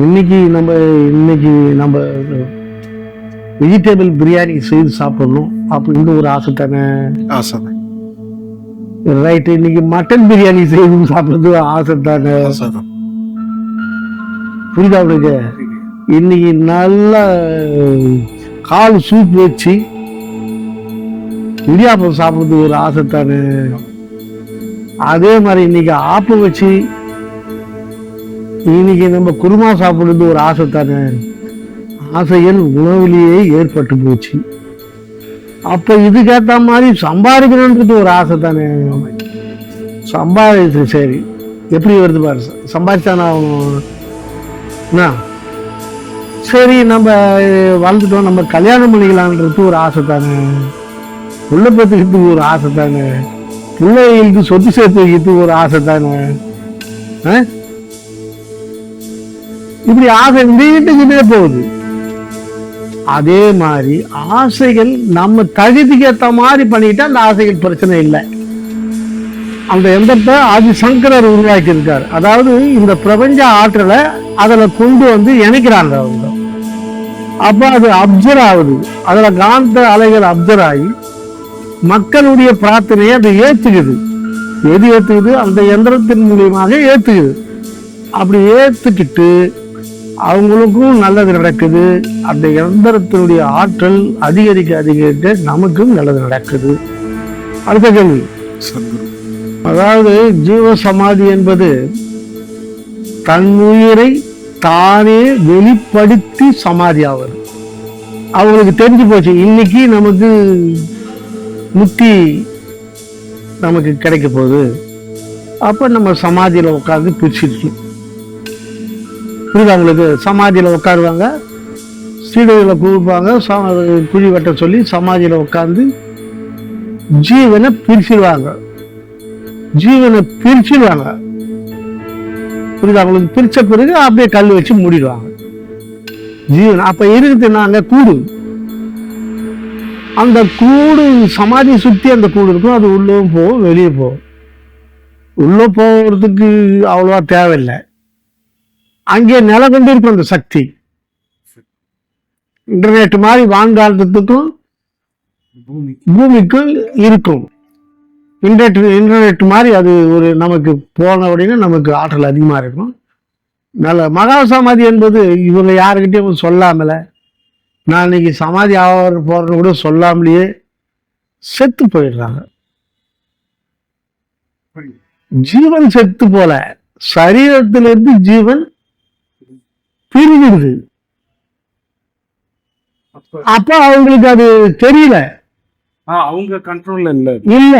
இன்னைக்கு நம்ம வெஜிடபிள் பிரியாணி செய்து சாப்பிடணும் அப்படிங்கிற ஒரு ஆசை தானே. ஆசை ரைட். இன்னைக்கு மட்டன் பிரியாணி செய்து சாப்பிடுறது ஆசை தானே. தான். புரியுதா உங்களுக்கு? இன்னைக்கு நல்ல கால் சூப் வச்சு இடியாப்பம் சாப்பிடுறது ஒரு ஆசை தானே. அதே மாதிரி இன்னைக்கு ஆப்பம் வச்சு இன்னைக்கு நம்ம குருமா சாப்பிடுறது ஒரு ஆசை தானே. ஆசைகள் உணவுலேயே ஏற்பட்டு போச்சு. அப்ப இதுக்கேற்ற மாதிரி சம்பாதிக்கணுன்றது ஒரு ஆசை தானே. சம்பாதிச்சு சரி எப்படி வருது பாரு, சம்பாதிச்சானா என்ன சரி, நம்ம வளர்ந்துட்டோம், நம்ம கல்யாணம் பண்ணிக்கலான்றது ஒரு ஆசை தானே. உள்ள பத்துக்கிறதுக்கு ஒரு ஆசை தானே. பிள்ளைகளுக்கு சொத்து சேர்த்து வைக்கிறதுக்கு ஒரு ஆசை தானே. இப்படி ஆசை வீட்டுக்கிட்டே போகுது. அதே மாதிரி ஆசைகள் நம்ம தகுதிக்கு ஏற்ற மாதிரி பண்ணிக்கிட்டா அந்த ஆசைகள் பிரச்சனை இல்லை. அந்த எந்திரத்தை ஆதிசங்கரர் உருவாக்கி இருக்காரு. அதாவது இந்த பிரபஞ்ச ஆற்றலை அதுல கொண்டு வந்து இணைக்கிறாங்க அவங்க. அப்ப அது அப்சர்வ் ஆகுது. அதுல காந்த அலைகள் அப்சர்வ் ஆகி மக்களுடைய பிரார்த்தனையை அதை ஏத்துக்குது. எது ஏத்துக்குது? அந்த எந்திரத்தின் மூலியமாக ஏத்துக்குது. அப்படி ஏத்துக்கிட்டு அவங்களுக்கும் நல்லது நடக்குது. அந்த எந்திரத்தினுடைய ஆற்றல் அதிகரிக்க அதிகரிக்க நமக்கும் நல்லது நடக்குது. அடுத்த கேள்வி. அதாவது ஜீவ சமாதி என்பது தன் உயிரை தானே வெளிப்படுத்தி சமாதி ஆவது. அவங்களுக்கு தெரிஞ்சு போச்சு, இன்னைக்கு நமக்கு முக்தி நமக்கு கிடைக்க போகுது. அப்ப நம்ம சமாதியில உட்காந்து பிரிச்சுட்டு, புரியுதா உங்களுக்கு? சமாதியில உட்காருவாங்க, சீடைகளை கூப்பிடுவாங்க, குழி வெட்ட சொல்லி சமாதியில உட்காந்து ஜீவனை பிரிச்சிருவாங்க. புரியுதா உங்களுக்கு? பிரிச்ச பிறகு அப்படியே கல் வச்சு மூடிடுவாங்க ஜீவன். அப்ப இருக்குது நாங்க கூடு. அந்த கூடு சமாதி சுத்தி அந்த கூடு இருக்கும். அது உள்ளவும் போகும், வெளியே போகும். உள்ள போகிறதுக்கு அவ்வளவா தேவையில்லை. அங்கே நில கொண்டு இருக்கும் அந்த சக்தி. இன்டர்நெட் மாதிரி வான்காலத்துக்கும் பூமிக்கும் இருக்கும். இன்டர்நெட் மாதிரி அது ஒரு நமக்கு போன உடனே நமக்கு ஆற்றல் அதிகமா இருக்கும். நல்ல மகா சமாதி என்பது இவங்க யாருக்கிட்டையும் சொல்லாமல, நான் இன்னைக்கு சமாதி ஆக போறேன்னு கூட சொல்லாமலேயே செத்து போயிடுறாங்க. ஜீவன் செத்து போல, சரீரத்திலிருந்து ஜீவன் பிரிஞ்சிடுது. அப்ப அவங்களுக்கு அது தெரியல, அவங்க கண்ட்ரோல்ல இல்ல.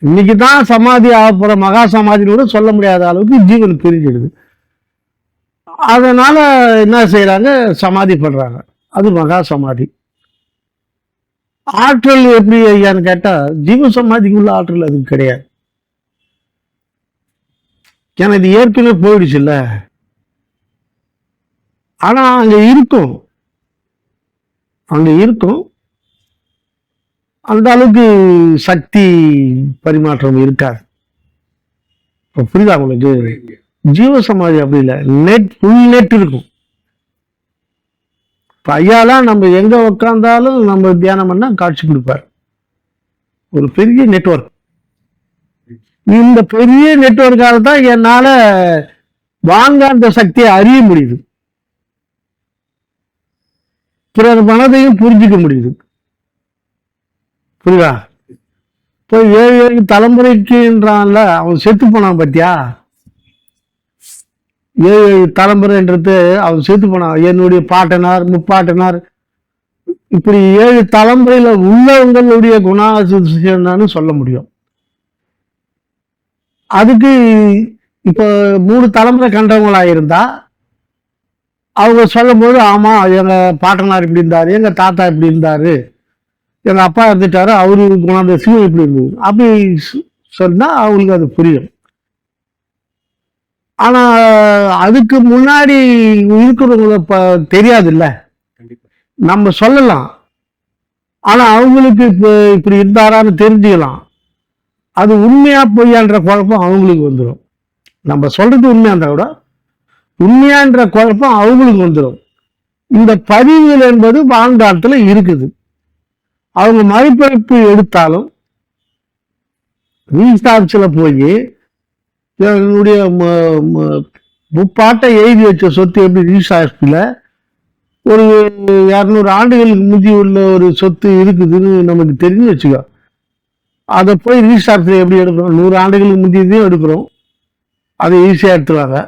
இன்னைக்குதான் சமாதி ஆக போற மகா சமாதின்னு கூட சொல்ல முடியாத அளவுக்கு ஜீவன் பிரிஞ்சிடுது. அதனால என்ன செய்யறாங்க? சமாதி பண்றாங்க. அது மகா சமாதி. ஆற்றல் எப்படி ஐயான்னு கேட்டா, ஜீவ சமாதிக்குள்ள ஆற்றல் அது கிடையாது. ஏன்னா இது ஏற்கனவே போயிடுச்சு இல்ல. ஆனா அங்க இருக்கும், அந்த அளவுக்கு சக்தி பரிமாற்றம் இருக்காது. புரியுதா உங்களுக்கு? ஜீவ சமாதி அப்படி இல்லை, ஃபுல் நெட் இருக்கும். ஐயாலாம் நம்ம எங்க உட்கார்ந்தாலும் நம்ம தியானம் பண்ணா காட்சி கொடுப்பார். ஒரு பெரிய நெட்வொர்க். இந்த பெரிய நெட்வொர்க்கால தான் என்னால வாங்காந்த சக்தியை அறிய முடியுது, பிறர் மனதையும் புரிஞ்சுக்க முடியுது. புரியுதா? இப்போ 7 தலைமுறைக்குன்றான்ல, அவன் செத்து போனான் பத்தியா? 7 தலைமுறைன்றது அவன் செத்து போனான். என்னுடைய பாட்டனார், முப்பாட்டனார், இப்படி 7 தலைமுறையில உள்ளவங்களுடைய குணாதிசயம்னு சொல்ல முடியும். அதுக்கு இப்போ 3 தலைமுறை கண்டவங்களா இருந்தா அவங்க சொல்லும் போது, ஆமா எங்க பாட்டனார் இப்படி இருந்தாரு, எங்க தாத்தா இப்படி இருந்தாரு, எங்க அப்பா இருந்துட்டாரு, அவரு குணாதிசயம் இப்படி இருந்தது, அப்படி சொன்னா அவங்களுக்கு அது புரியும். ஆனா அதுக்கு முன்னாடி இருக்கிறவங்க தெரியாது இல்ல. நம்ம சொல்லலாம், ஆனா அவங்களுக்கு இப்படி இருந்தாரான்னு தெரிஞ்சுக்கலாம். அது உண்மையா பொய்யான்ற குழப்பம் அவங்களுக்கு வந்துடும். நம்ம சொல்றது உண்மையா இருந்தா கூட உண்மையான்ற குழப்பம் அவங்களுக்கு வந்துடும். இந்த பதிவுகள் என்பது வாழ்ந்தாட்டத்துல இருக்குது. அவங்க மறுபிறப்பு எடுத்தாலும் ரீசார்ஜ்ல போய் என்னுடைய முப்பாட்டை எழுதி வச்ச சொத்து எப்படி ரீசார்ஜ்ல ஒரு 200 ஆண்டுகளுக்கு முந்தி உள்ள ஒரு சொத்து இருக்குதுன்னு நமக்கு தெரிஞ்சு வச்சுக்கோ. அதை போய் ரீசார்ஜ்ல எப்படி எடுக்கிறோம்? 100 ஆண்டுகளுக்கு முந்தியதையும் எடுக்கிறோம், அதை ஈஸியாக எடுத்துருவாங்க.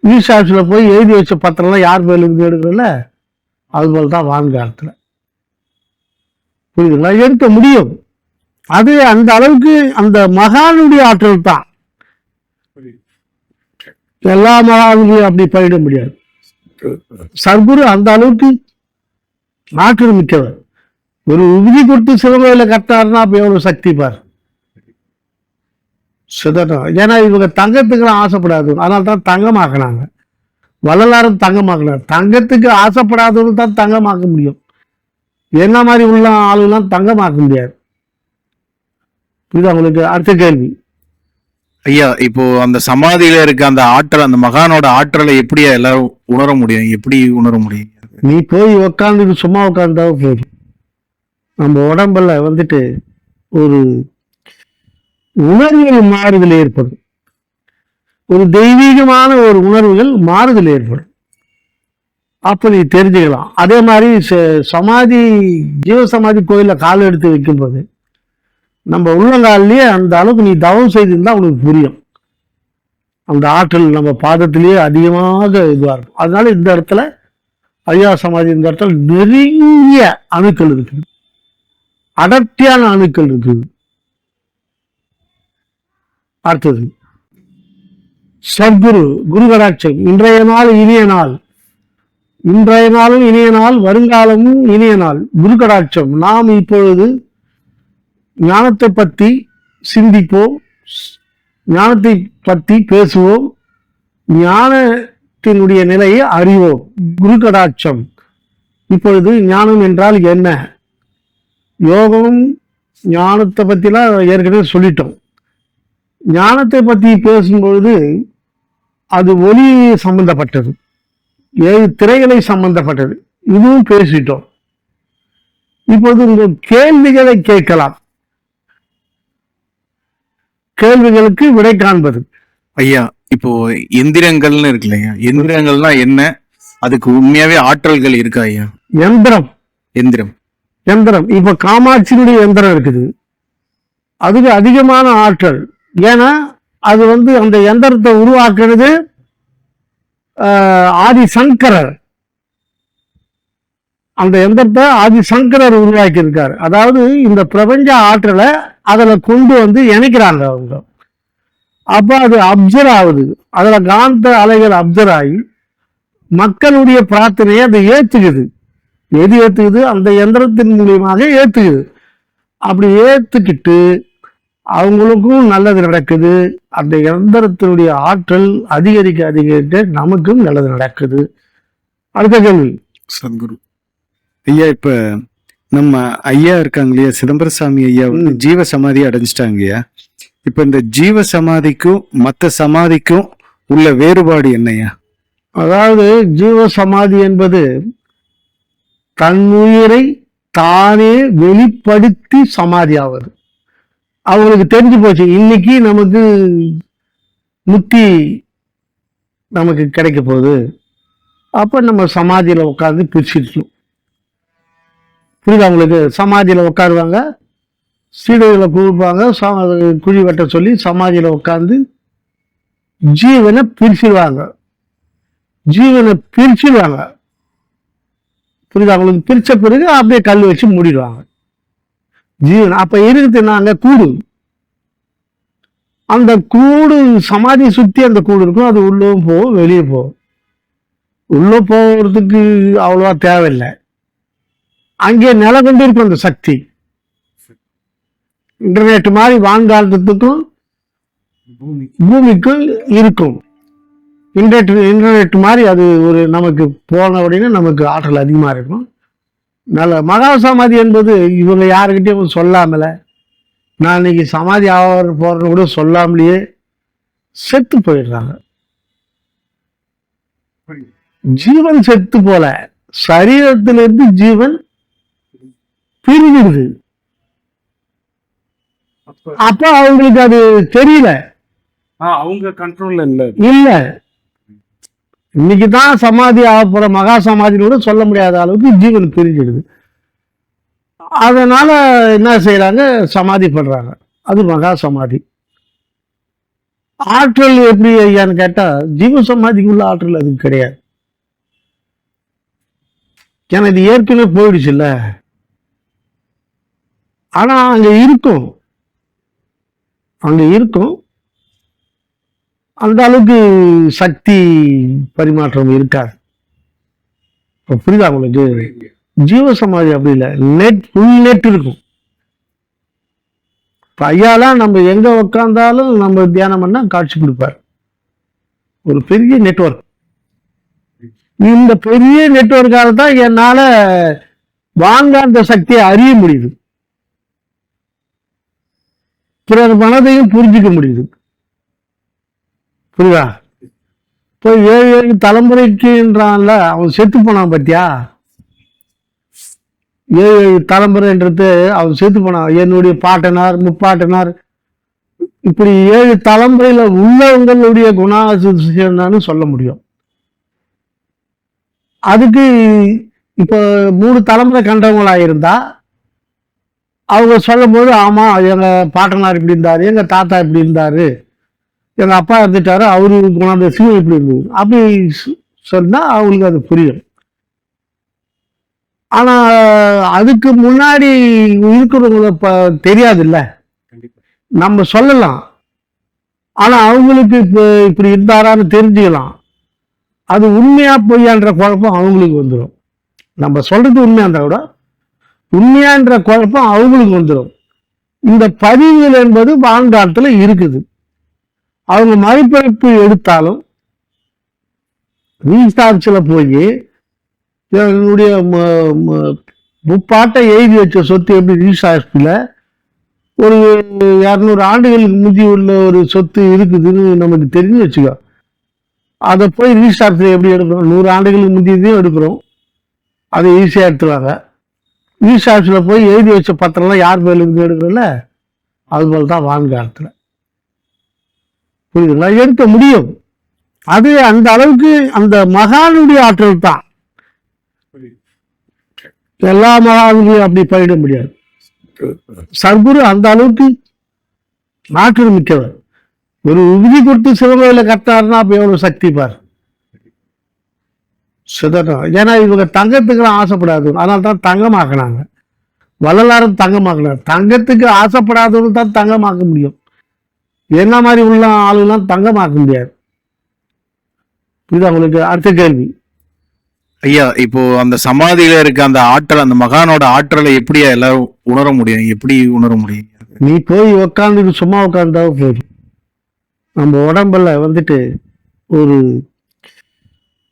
ரீசார்ஜ்ல போய் எழுதி வச்ச பத்திரம்லாம் யார் பேர்ல இருந்து எடுக்கிறோம்ல, அது போல தான் வாழ்காலத்தில் புரியுதுங்களா, எடுக்க முடியும். அது அந்த அளவுக்கு அந்த மகானுடைய ஆற்றல் தான். எல்லா மகான்களையும் அப்படி பயிட முடியாது. சர்க்குரு அந்த அளவுக்கு ஆற்றல் மிக்கவர். ஒரு உறுதி கொடுத்து சிவகோயில கட்டாருன்னா அப்ப எவ்வளவு சக்தி பார். சிதறம். ஏன்னா இவங்க தங்கத்துக்குலாம் ஆசைப்படாது, அதனால தான் தங்கமாக்குனாங்க. வள்ளலாரும் தங்கமாக்குனார். தங்கத்துக்கு ஆசைப்படாதவங்க தான் தங்கமாக்க முடியும். என்ன மாதிரி உள்ள ஆளுலாம் தங்கமாக்க முடியாது. இது அவங்களுக்கு அடுத்த கேள்வி. ஐயா, இப்போ அந்த சமாதியில இருக்க அந்த ஆற்றல், அந்த மகானோட ஆற்றலை எப்படி எல்லாரும் உணர முடியும்? எப்படி உணர முடியும்? நீ போய் உக்காந்துட்டு சும்மா உட்காந்தாவே போதும். நம்ம உடம்புல வந்துட்டு ஒரு உணர்வுகள் மாறுதல் ஏற்படும். ஒரு தெய்வீகமான ஒரு உணர்வுகள் மாறுதல் ஏற்படும். அப்ப நீ தெரிஞ்சுக்கலாம். அதே மாதிரி சமாதி, ஜீவ சமாதி கோயில கால் எடுத்து வைக்கும்போது நம்ம உள்ளங்காலிலேயே அந்த அளவுக்கு நீ தவம் செய்திருந்தா உனக்கு புரியும். அந்த ஆற்றல் நம்ம பாதத்திலேயே அதிகமாக இதுவாக இருக்கும். அதனால இந்த இடத்துல ஐயா சமாதி, இந்த இடத்துல நிறைய அணுக்கள் இருக்குது, அடர்த்தியான அணுக்கள் இருக்குது. அடுத்தது சத்குரு, குரு கடாட்சம். இன்றைய நாள் இனிய நாள், இன்றைய நாளும் இனிய நாள், வருங்காலமும் இனிய நாள். குரு கடாட்சம். நாம் இப்பொழுது ஞானத்தை பற்றி சிந்திப்போம், ஞானத்தை பற்றி பேசுவோம், ஞானத்தினுடைய நிலையை அறிவோம். குரு கடாட்சம். இப்பொழுது ஞானம் என்றால் என்ன? யோகம் ஞானத்தை பற்றிலாம் ஏற்கனவே சொல்லிட்டோம். ஞானத்தை பற்றி பேசும்பொழுது அது ஒளி சம்பந்தப்பட்டது, 7 திரைகளை சம்பந்தப்பட்டது, இதுவும் பேசிட்டோம். இப்போது இந்த கேள்விகளை கேட்கலாம், கேள்விகளுக்கு விடை காண்பது. ஐயா, இப்போ எந்திரங்கள்னு இருக்கு இல்லையா, எந்திரங்கள்னா என்ன? அதுக்கு உண்மையாவே ஆற்றல்கள் இருக்கா ஐயா? எந்திரம், எந்திரம் எந்திரம். இப்ப காமாட்சியினுடைய எந்திரம் இருக்குது, அதுக்கு அதிகமான ஆற்றல். ஏன்னா அது அந்த எந்திரத்தை உருவாக்குறது ஆதிசங்கரர். அந்த எந்திரத்தை ஆதிசங்கரர் உருவாக்கி இருக்காரு. அதாவது இந்த பிரபஞ்ச ஆற்றலை அதுல கொண்டு இணைக்கிறாங்க அவங்க. அப்ப அது அப்சர்வ் ஆகுது, அதுல காந்த அலைகள் அப்சர்வ் ஆகி மக்களுடைய பிரார்த்தனையை அது ஏத்துக்குது. எது ஏத்துக்குது? அந்த எந்திரத்தின் மூலியமாக ஏத்துக்குது. அப்படி ஏத்துக்கிட்டு அவங்களுக்கும் நல்லது நடக்குது. அந்த எந்திரத்தினுடைய ஆற்றல் அதிகரிக்க அதிகரிக்க நமக்கும் நல்லது நடக்குது. அடுத்த கேள்வி. சத்குரு ஐயா, இப்ப நம்ம ஐயா இருக்காங்க இல்லையா, சிதம்பரசாமி ஐயா ஜீவ சமாதி அடைஞ்சிட்டாங்க ஐயா. இப்ப இந்த ஜீவ சமாதிக்கும் மற்ற சமாதிக்கும் உள்ள வேறுபாடு என்னையா? அதாவது ஜீவ சமாதி என்பது தன்னுயிரை தானே வெளிப்படுத்தி சமாதி ஆவது. அவங்களுக்கு தெரிஞ்சு போச்சு, இன்னைக்கு நமக்கு முக்தி நமக்கு கிடைக்க போகுது. அப்ப நம்ம சமாதியில உட்காந்து பிரிச்சுட்டோம். புரியுதா உங்களுக்கு? சமாதியில உட்காருவாங்க, சீடைகளை கொடுப்பாங்க, குழி வெட்ட சொல்லி சமாதியில உட்காந்து ஜீவனை பிரிச்சிருவாங்க. ஜீவனை பிரிச்சிருவாங்க. புரியுதா உங்களுக்கு? பிரிச்ச பிறகு அப்படியே கல் வச்சு மூடிடுவாங்க ஜீவன். அப்ப இருக்குது நாங்க கூடு, அந்த கூடு சமாதி சுத்தி அந்த கூடு இருக்கும். அது உள்ளவும் போகும், வெளியே போகும். உள்ள போகிறதுக்கு அவ்வளவா தேவையில்லை, அங்கே நில கொண்டு இருக்கும் அந்த சக்தி. இன்டர்நெட் மாதிரி வான்காலத்துக்கும் பூமிக்கும் இருக்கும். இன்டர்நெட் மாதிரி அது ஒரு நமக்கு போன உடனே நமக்கு ஆற்றல் அதிகமாக இருக்கும். நல்ல மகா சமாதி என்பது இவங்க யாருக்கிட்டையும் சொல்லாமல, நான் இன்னைக்கு சமாதி ஆக போறேன்னு கூட சொல்லாமலேயே செத்து போயிடுறாங்க. ஜீவன் செத்து போல, சரீரத்திலிருந்து ஜீவன் பிரிஞ்சிடுது. அப்ப அவங்களுக்கு அது தெரியல. அவங்க கண்ட்ரோல்ல இல்ல, இன்னைக்குதான் சமாதி ஆக போற மகா சமாதியோட சொல்ல முடியாத அளவுக்கு ஜீவன் பிரிஞ்சிடுது. அதனால என்ன செய்யறாங்க, சமாதி பண்றாங்க. அது மகா சமாதி. ஆற்றல் எப்படி ஐயான்னு கேட்டா, ஜீவ சமாதிக்கு உள்ள ஆற்றல் அதுக்கு கிடையாது. ஏன்னா இது ஏற்கனவே போயிடுச்சு இல்ல. ஆனா அங்க இருக்கும், அங்க இருக்கும். அந்த அளவுக்கு சக்தி பரிமாற்றம் இருக்காது. இப்ப புரியுதா உங்களுக்கு? ஜீவ சமாதி அப்படி இல்லை, நெட் ஃபுல் நெட் இருக்கும். இப்ப ஐயாலாம் நம்ம எங்க உட்கார்ந்தாலும் நம்ம தியானம் பண்ணா காட்சி கொடுப்பார். ஒரு பெரிய நெட்வொர்க். இந்த பெரிய நெட்வொர்க்கால தான் என்னால வாங்காந்த சக்தியை அறிய முடியுது, பிறர் மனதையும் புரிஞ்சுக்க முடியுது. புரியுதா? இப்போ 7 தலைமுறைக்குன்றான்ல, அவன் செத்து போனான் பத்தியா? 7 தலைமுறைன்றது அவன் செத்து போனான். என்னுடைய பாட்டனார், முப்பாட்டனார், இப்படி 7 தலைமுறையில உள்ளவங்களுடைய குணாதிசயம்னு சொல்ல முடியும். அதுக்கு இப்போ 3 தலைமுறை கண்டவங்களா இருந்தா அவங்க சொல்லும் போது, ஆமா எங்க பாட்டனார் இப்படி இருந்தாரு, எங்க தாத்தா இப்படி இருந்தாரு, எங்க அப்பா இருந்துட்டாரு, அவரு குணாதிசயம் இப்படி இருந்தது, அப்படி சொன்னா அவங்களுக்கு அது புரியும். ஆனா அதுக்கு முன்னாடி இருக்கிறவங்க தெரியாது இல்ல. நம்ம சொல்லலாம், ஆனா அவங்களுக்கு இப்ப இப்படி இருந்தாரான்னு தெரிஞ்சுக்கலாம். அது உண்மையா பொய்யான்ற குழப்பம் அவங்களுக்கு வந்துடும். நம்ம சொல்றது உண்மையா இருந்தா கூட உண்மையான்ற குழப்பம் அவங்களுக்கு வந்துடும். இந்த பதிவுகள் என்பது வாழ்நாளத்துல இருக்குது. அவங்க மறுபிறப்பு எடுத்தாலும் ரீசார்ச்சில் போய் என்னுடைய முப்பாட்டை எழுதி வச்ச சொத்து எப்படி ரீசார்ச்சில் ஒரு 200 ஆண்டுகளுக்கு முந்தி உள்ள ஒரு சொத்து இருக்குதுன்னு நமக்கு தெரிஞ்சு வச்சுக்கோ. அதை போய் ரீசார்ச்சில் எப்படி எடுக்கிறோம்? 100 ஆண்டுகளுக்கு முந்தியதையும் எடுக்கிறோம், அதை ஈஸியாக எடுத்துருவாங்க. ரீசார்ச்சில் போய் எழுதி வச்ச பத்திரம்லாம் யார் பேர்ல இருந்து எடுக்கிறோம்ல, அதுபோல் தான் வாழ்காலத்தில். புரியுதுங்களா? எடுக்க முடியும். அது அந்த அளவுக்கு அந்த மகானுடைய ஆற்றல் தான். எல்லா மகான்களையும் அப்படி பயிட முடியாது. சர்க்குரு அந்த அளவுக்கு ஆற்றல் மிக்கவர். ஒரு விதி கொடுத்து சிவகோயில கட்டினாருன்னா அப்ப எவ்வளவு சக்தி பார். சிதறம். ஏன்னா இவங்க தங்கத்துக்குலாம் ஆசைப்படாது, அதனால தான் தங்கமாக்குனாங்க. வள்ளலாரும் தங்கமாக்குனார். தங்கத்துக்கு ஆசைப்படாதவங்க தான் தங்கமாக்க முடியும். என்ன மாதிரி உள்ள ஆளுலாம் தங்கமாக்க முடியாது. புரியுதா உங்களுக்கு? அடுத்த கேள்வி ஐயா. இப்போ அந்த சமாதியில இருக்க அந்த ஆற்றல், அந்த மகானோட ஆற்றலை எப்படி எல்லாரும் உணர முடியும்? எப்படி உணர முடியும்? நீ போய் உக்காந்து சும்மா உட்காந்தா போதும். நம்ம உடம்புல வந்துட்டு ஒரு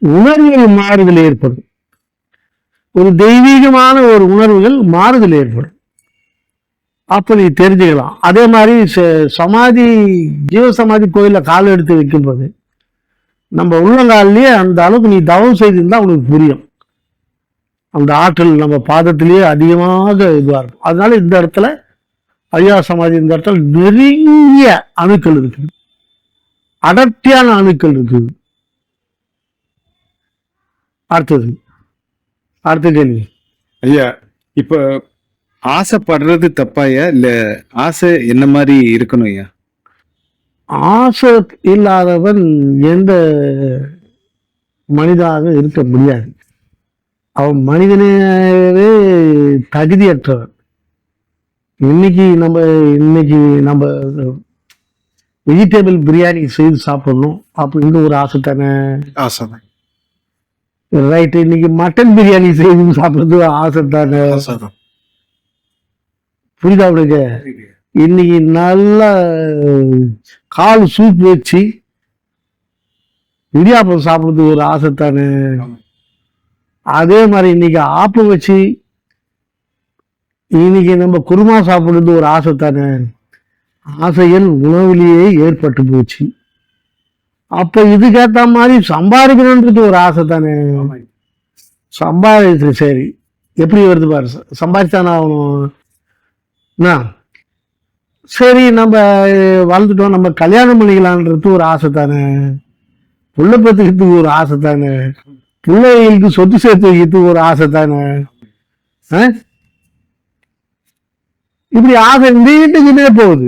உணர்வுகள் மாறுதல் ஏற்படும். ஒரு தெய்வீகமான ஒரு உணர்வுகள் மாறுதல் ஏற்படும். அப்ப நீ தெரிஞ்சுக்கலாம். அதே மாதிரி சமாதி, ஜீவ சமாதி கோயில்ல கால் எடுத்து வைக்கும்போது நம்ம உள்ளங்காலிலேயே அந்த அளவுக்கு நீ தவம் செய்திருந்தா உனக்கு புரியும். அந்த ஆற்றல் நம்ம பாதத்திலேயே அதிகமாக இதுவா இருக்கும். அதனால இந்த இடத்துல ஐயா சமாதி, இந்த இடத்துல நெருங்கிய அணுக்கள் இருக்குது, அடர்த்தியான அணுக்கள் இருக்குது. அடுத்த கேள்வி ஐயா. இப்ப ஆசைப்படுறது தப்பாயா, இல்ல ஆசை என்ன மாதிரி இருக்கணும் ஐயா? ஆசை இல்லாதவன் எந்த மனிதனாக இருக்க முடியாது. அவன் மனிதனே தகுதியற்றவன். இன்னைக்கு நம்ம வெஜிடபிள் பிரியாணி செய்து சாப்பிடணும் அப்படின்னு ஒரு ஆசை தானே? ஆசைதான். ரைட்டு. இன்னைக்கு மட்டன் பிரியாணி செய்து சாப்பிடுறது ஆசை தானே? ஆசைதான். புரியுதா உங்களுக்கு? இன்னைக்கு நல்ல கால் சூப் வச்சு இடியாப்பம் சாப்பிடுறது ஒரு ஆசை தானே? அதே மாதிரி இன்னைக்கு ஆப்பம் வச்சு இன்னைக்கு நம்ம குருமா சாப்பிடுறது ஒரு ஆசை தானே? ஆசைகள் உணவிலேயே ஏற்பட்டு போச்சு. அப்ப இதுக்கேத்த மாதிரி சம்பாதிக்கணுன்றது ஒரு ஆசை தானே. சம்பாதிச்சு சரி எப்படி வருது பாரு, சம்பாதிச்சானே ஆகணும். என்ன சரி நம்ம வளர்ந்துட்டோம், நம்ம கல்யாணம் பண்ணிக்கலான்றது ஒரு ஆசை தானே. புள்ள பெற்றுக்கிறதுக்கு ஒரு ஆசை தானே. பிள்ளைகளுக்கு சொத்து சேர்த்து வைக்கிறதுக்கு ஒரு ஆசை தானே. இப்படி ஆசை நீட்டுக்கிட்டே போகுது.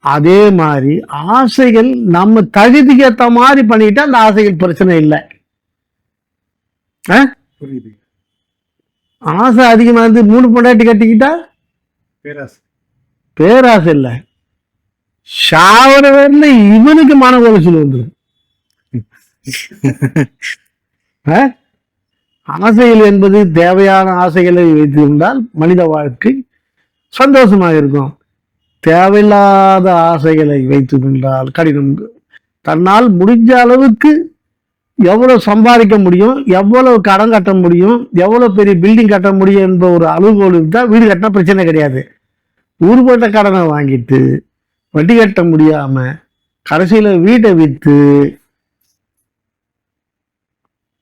அதே மாதிரி ஆசைகள் நம்ம தகுதிக்கு ஏற்ற மாதிரி பண்ணிட்டா அந்த ஆசைகள் பிரச்சனை இல்லை. ஆசை அதிகமா இருந்து 3 பொண்டாட்டி கட்டிக்கிட்டா பேராசை இல்லை. ஷாவர வேர்ல இவனுக்கு மன உளைச்சல் வந்துடும். ஆசைகள் என்பது தேவையான ஆசைகளை வைத்திருந்தால் மனித வாழ்க்கை சந்தோஷமாக இருக்கும். தேவையில்லாத ஆசைகளை வைத்திருந்தால் கடினம். தன்னால் முடிஞ்ச அளவுக்கு எவ்வளவு சம்பாதிக்க முடியும், எவ்வளவு கடன் கட்ட முடியும், எவ்வளவு பெரிய பில்டிங் கட்ட முடியும் என்ற ஒரு அளவுகோல் இருந்தால் வீடு கட்டினா பிரச்சனை கிடையாது. ஊர்பட்ட கடனை வாங்கிட்டு வட்டி கட்ட முடியாம கடைசியில வீட்டை விற்று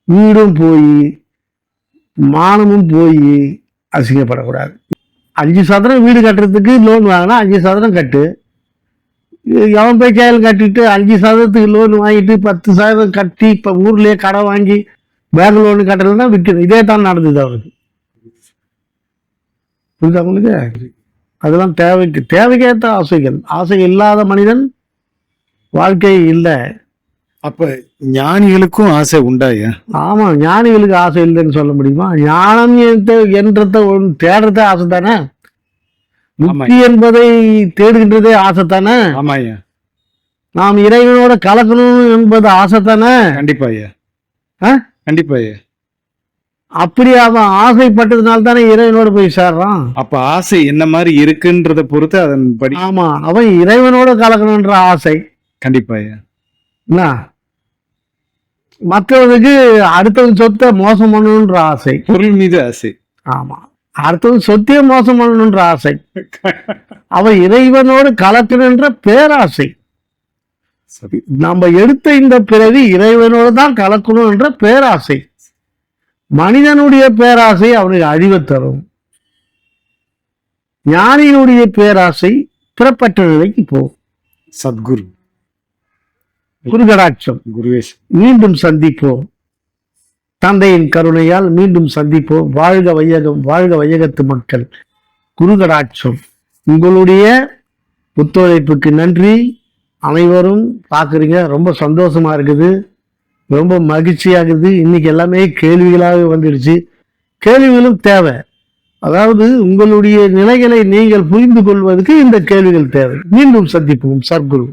வீடும் போய் மானமும் போய் அசிங்கப்படக்கூடாது. 5 சதுரம் வீடு கட்டுறதுக்கு லோன் வாங்கினா 5 சதுரம் கட்டு. எவன் போய் கையில் கட்டிட்டு 5 சதவீதத்துக்கு லோன் வாங்கிட்டு 10 சதவீதம் கட்டி இப்போ ஊர்லேயே கடை வாங்கி பேங்க் லோனு கட்டலைன்னா விற்கணும். இதே தான் நடந்தது அவருக்கு. புரியுது அவங்களுக்கு? அதெல்லாம் தேவைக்கேற்ற ஆசைகள். ஆசை இல்லாத மனிதன் வாழ்க்கை இல்லை. அப்ப ஞானிகளுக்கும் ஆசை உண்டாயா? ஆமா, ஞானிகளுக்கு ஆசை இல்லைன்னு சொல்ல முடியுமா? ஞானம் என்றத தேடுறதே ஆசை தானே. முக்தி என்பதை தேடுகின்றதே ஆசை தானே. ஆமாய்யா. நாம் இறைவனோட கலக்கணும் என்பது ஆசை தானே. கண்டிப்பா ஐயா. கண்டிப்பா ஐயா. அப்படி அவன் ஆசைப்பட்டதுனால தானே இறைவனோட போய் சேர்றான். அப்ப ஆசை என்ன மாதிரி இருக்குன்றத பொறுத்து அதன் படி. ஆமா, அவன் இறைவனோட கலக்கணுன்ற ஆசை. கண்டிப்பா ஐயா. என்ன மற்றவனுக்கு அடுத்தவன் சொத்தை மோசம் பண்ணணுன்ற ஆசை. பொருள் மீது ஆசை. ஆமா, அடுத்தவன் சொத்தையே மோசம் பண்ணணுன்ற ஆசை. அவன் இறைவனோடு கலக்கணுன்ற பேராசை. நம்ம எடுத்த இந்த பிறவி இறைவனோடு தான் கலக்கணும் என்ற பேராசை. மனிதனுடைய பேராசை அவனுக்கு அழிவை தரும். ஞானியினுடைய பேராசை பிறப்பற்ற நிலைக்கு போகும். சத்குரு குருகடாட்சம். குருவேஷ். மீண்டும் சந்திப்போம். தந்தையின் கருணையால் மீண்டும் சந்திப்போம். வாழ்க வையகம், வாழ்க வையகத்து மக்கள். குருகடாட்சம். உங்களுடைய ஒத்துழைப்புக்கு நன்றி. அனைவரும் பார்க்குறீங்க, ரொம்ப சந்தோஷமா இருக்குது, ரொம்ப மகிழ்ச்சியாகுது. இன்னைக்கு எல்லாமே கேள்விகளாக வந்துடுச்சு. கேள்விகளும் தேவை. அதாவது உங்களுடைய நிலைகளை நீங்கள் புரிந்து கொள்வதற்கு இந்த கேள்விகள் தேவை. மீண்டும் சந்திப்போம். சத்குரு.